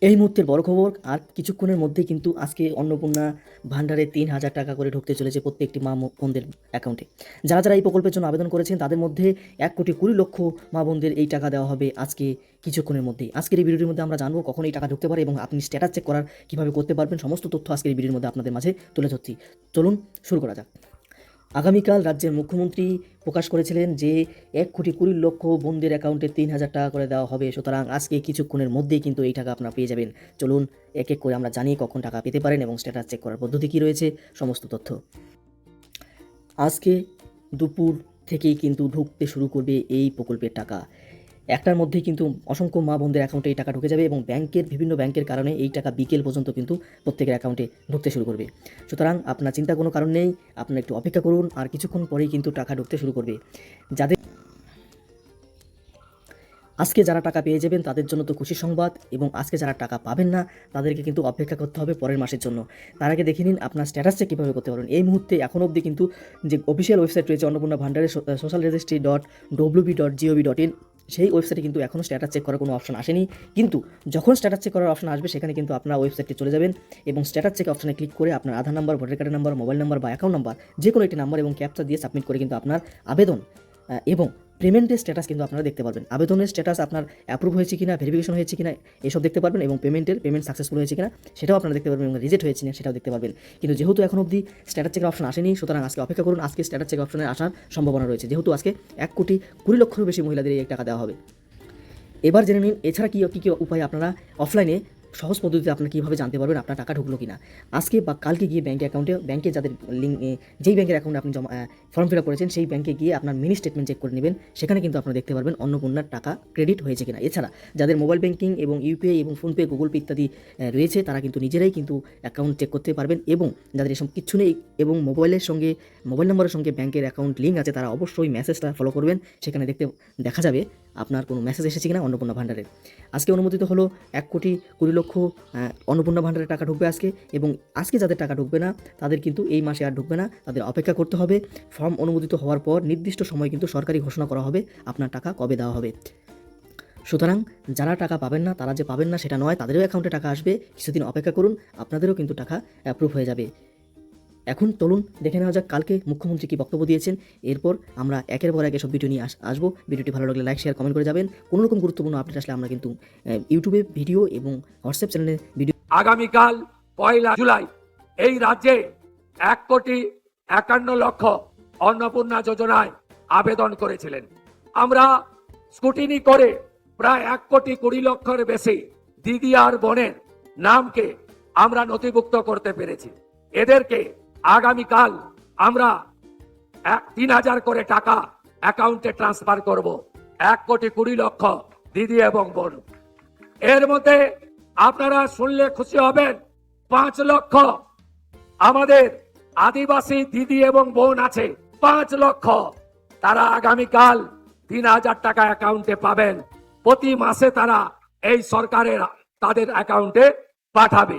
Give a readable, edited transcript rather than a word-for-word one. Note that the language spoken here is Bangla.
এই মুহূর্তের বড় খবর, আর কিছুক্ষণের মধ্যেই কিন্তু আজকে অন্নপূর্ণা ভান্ডারে ৩,০০০ টাকা করে ঢুকতে চলেছে প্রত্যেকটি মা বোনদের অ্যাকাউন্টে। যারা যারা এই প্রকল্পের জন্য আবেদন করেছেন তাদের মধ্যে ১,২০,০০,০০০ মা বোনদের এই টাকা দেওয়া হবে আজকে কিছুক্ষণের মধ্যেই। আজকের এই ভিডিওটির মধ্যে আমরা জানবো কখন এই টাকা ঢুকতে পারে এবং আপনি স্ট্যাটাস চেক করার কীভাবে করতে পারবেন, সমস্ত তথ্য আজকের এই ভিডিওর মধ্যে আপনাদের মাঝে তুলে ধরছি। চলুন শুরু করা যাক। আগামীকাল রাজ্যের মুখ্যমন্ত্রী প্রকাশ করেছিলেন যে ১,২০,০০,০০০ বোনদের অ্যাকাউন্টে ৩,০০০ টাকা করে দেওয়া হবে। সুতরাং আজকে কিছুক্ষণের মধ্যেই কিন্তু এই টাকা আপনারা পেয়ে যাবেন। চলুন এক এক করে আমরা জানি কখন টাকা পেতে পারেন এবং স্ট্যাটাস চেক করার পদ্ধতি কী রয়েছে, সমস্ত তথ্য। আজকে দুপুর থেকেই কিন্তু ঢুকতে শুরু করবে এই প্রকল্পের টাকা। একটার মধ্যেই কিন্তু অসংখ্য মা বোনদের অ্যাকাউন্টে এই টাকা ঢুকে যাবে এবং বিভিন্ন ব্যাংকের কারণে এই টাকা বিকেল পর্যন্ত কিন্তু প্রত্যেকের অ্যাকাউন্টে ঢুকতে শুরু করবে। সুতরাং আপনার চিন্তা কোনো কারণ নেই, আপনারা একটু অপেক্ষা করুন, আর কিছুক্ষণ পরেই কিন্তু টাকা ঢুকতে শুরু করবে। যাদের আজকে যারা টাকা পেয়ে যাবেন তাদের জন্য তো খুশির সংবাদ, এবং আজকে যারা টাকা পাবেন না তাদেরকে কিন্তু অপেক্ষা করতে হবে পরের মাসের জন্য। তার আগে দেখে নিন আপনার স্ট্যাটাস চেক কীভাবে করতে পারবেন। এই মুহূর্তে এখন অবধি কিন্তু যে অফিসিয়াল ওয়েবসাইট রয়েছে অন্নপূর্ণা ভান্ডারের social registry.wb.gov.in, সেই ওয়েবসাইটে কিন্তু এখনও স্ট্যাটাস চেক করার কোনো অপশন আসেনি। কিন্তু যখন স্ট্যাটাস চেক করার অপশন আসবে সেখানে কিন্তু আপনারা ওয়েবসাইটে চলে যাবেন এবং স্ট্যাটাস চেক অপশনে ক্লিক করে আপনার আধার নাম্বার, ভোটার কার্ডের নাম্বার, মোবাইল নাম্বার বা অ্যাকাউন্ট নাম্বার যে কোনো একটি নাম্বার এবং ক্যাপচা দিয়ে সাবমিট করে কিন্তু আপনার আবেদন এবং পেমেন্টের স্ট্যাটাস কিন্তু আপনারা দেখতে পারবেন। আবেদনের স্ট্যাটাস আপনার অ্যাপ্রুভ হয়েছে কিনা, ভেরিফিকেশন হয়েছে কিনা এসব দেখতে পারবেন, এবং পেমেন্ট সাকসেসফুল হয়েছে কিনা সেটাও আপনারা দেখতে পারবেন, এবং রিজেক্ট হয়েছে কিনা সেটাও দেখতে পারবেন। কিন্তু যেহেতু এখন অবধি স্ট্যাটাস চেকের অপশন আসেনি, সুতরাং আজকে অপেক্ষা করুন। আজকে স্ট্যাটাস চেক অপশনে আসার সম্ভাবনা রয়েছে, যেহেতু আজকে ১,২০,০০,০০০ বেশি মহিলাদের এই টাকা দেওয়া হবে। এবার জেনে নিন এছাড়া কী কী উপায় আপনারা অফলাইনে সহজ পদ্ধতিতে আপনারা কীভাবে জানতে পারবেন আপনার টাকা ঢুকলো কিনা। আজকে বা কালকে গিয়ে ব্যাংকে যাদের লিঙ্ক, যেই ব্যাংকের অ্যাকাউন্টে আপনি ফর্ম ফিল আপ করেছেন সেই ব্যাংকে গিয়ে আপনার মিনি স্টেটমেন্ট চেক করে নেবেন। সেখানে কিন্তু আপনারা দেখতে পারবেন অন্নপূর্ণার টাকা ক্রেডিট হয়েছে কিনা। এছাড়া যাদের মোবাইল ব্যাংকিং এবং ইউপিআই এবং ফোনপে, গুগল পে ইত্যাদি রয়েছে তারা কিন্তু নিজেরাই কিন্তু অ্যাকাউন্ট চেক করতে পারবেন, এবং যাদের এসব কিচ্ছু নেই এবং মোবাইল নাম্বারের সঙ্গে ব্যাংকের অ্যাকাউন্ট লিঙ্ক আছে তারা অবশ্যই মেসেজটা ফলো করবেন। সেখানে দেখা যাবে আপনার কোনো মেসেজ এসেছে কিনা অন্নপূর্ণা ভান্ডারের। আজকে অনুমোদিত হলো ১,২০,০০,০০০ অন্নপূর্ণা ভান্ডারে টাকা ঢুকবে আজকে, এবং আজকে যাদের টাকা ঢুকবে না তাদের কিন্তু এই মাসে আর ঢুকবে না, তাদের অপেক্ষা করতে হবে। ফর্ম অনুমোদিত হওয়ার পর নির্দিষ্ট সময় কিন্তু সরকারি ঘোষণা করা হবে আপনার টাকা কবে দেওয়া হবে। সুতরাং যারা টাকা পাবেন না, তারা যে পাবেন না সেটা নয়, তাদেরও অ্যাকাউন্টে টাকা আসবে। কিছুদিন অপেক্ষা করুন, আপনাদেরও কিন্তু টাকা অ্যাপ্রুভ হয়ে যাবে। এখন চলুন দেখে নেওয়া যাক কালকে মুখ্যমন্ত্রী কী বক্তব্য দিয়েছেন। এরপর আমরা একের পর এক এসব ভিডিও নিয়ে আসবো। ভিডিওটি ভালো লাগলে লাইক, শেয়ার, কমেন্ট করে যাবেন। কোনো রকম গুরুত্বপূর্ণ আপডেট আসলে আমরা কিন্তু ইউটিউবে ভিডিও এবং হোয়াটসঅ্যাপ চ্যানেলে ভিডিও। আগামীকাল ১ জুলাই এই রাজ্যে ১,৫১,০০,০০০ অন্নপূর্ণা যোজনায় আবেদন করেছিলেন। আমরা স্কুটিনি করে প্রায় ১,২০,০০,০০০ বেশি দিদি আর বোনের নামকে আমরা নথিভুক্ত করতে পেরেছি। এদেরকে আগামীকাল আমরা ৩,০০০ করে টাকা অ্যাকাউন্টে ট্রান্সফার করব। ১,২০,০০,০০০ দিদি এবং বোন। এর মধ্যে আপনারা শুনলে খুশি হবেন, ৫ লক্ষ আমাদের আদিবাসী দিদি এবং বোন আছে, ৫ লক্ষ। তারা আগামীকাল ৩,০০০ টাকা অ্যাকাউন্টে পাবেন। প্রতি মাসে তারা এই সরকারের তাদের অ্যাকাউন্টে পাঠাবে।